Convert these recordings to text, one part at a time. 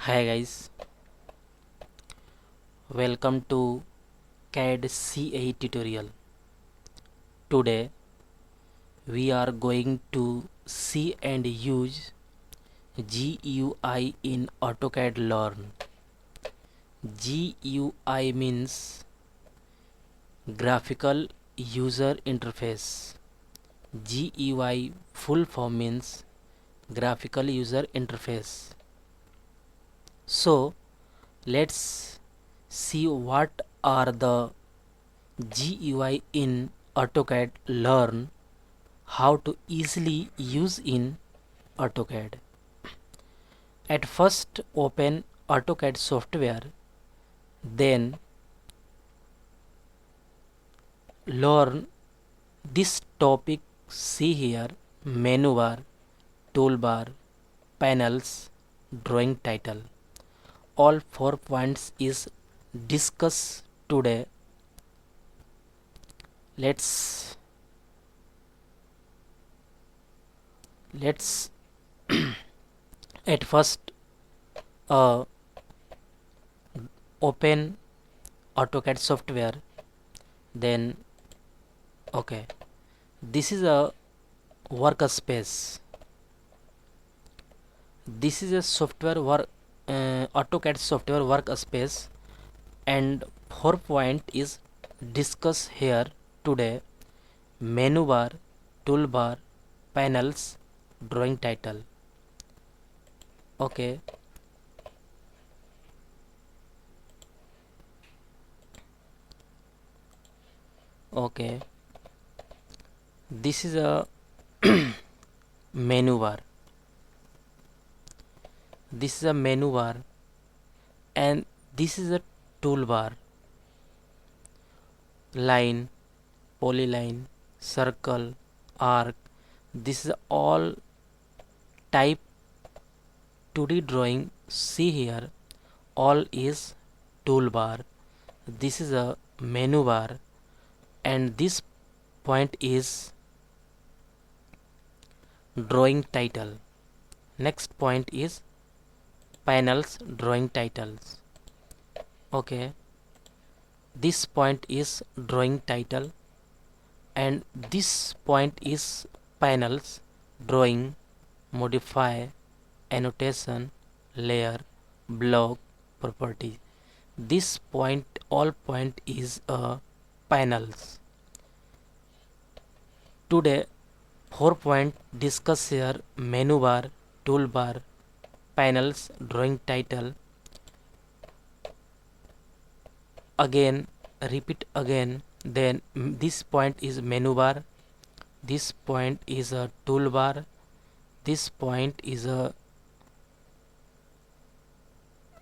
Hi guys, welcome to CAD CA tutorial. Today we are going to see and use GUI in AutoCAD Learn. GUI means Graphical User Interface. GUI full form means Graphical User Interface. So let's see what are the GUI in AutoCAD. Learn how to easily use in AutoCAD. At first open AutoCAD software, then learn this topic. See here: menu bar, toolbar, panels, drawing title. All 4 points is discussed today. Let's at first uh, open AutoCAD software, then okay, this is a workspace. This is a AutoCAD software workspace, and 4 point is discussed here today: menu bar, toolbar, panels, drawing title. Okay, okay, this is a menu bar. This is a menu bar, and this is a toolbar. Line, polyline, circle, arc. This is all type 2D drawing. See here, all is toolbar. This is a menu bar, and this point is drawing title. Next point is panels, drawing titles. Okay, this point is drawing title, and this point is panels, drawing, modify, annotation, layer, block, property. This point, all point is panels. Today 4 point discuss here: menu bar, toolbar, panels, drawing title. Again, repeat again. Then this point is menu bar, this point is a toolbar, this point is a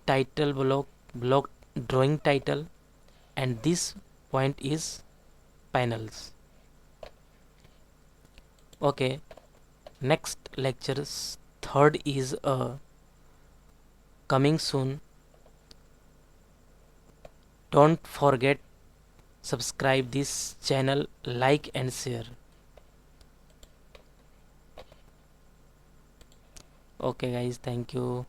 title block drawing title, and this point is panels. Okay, next lectures third is coming soon. Don't forget subscribe this channel, like and share. Okay guys, thank you.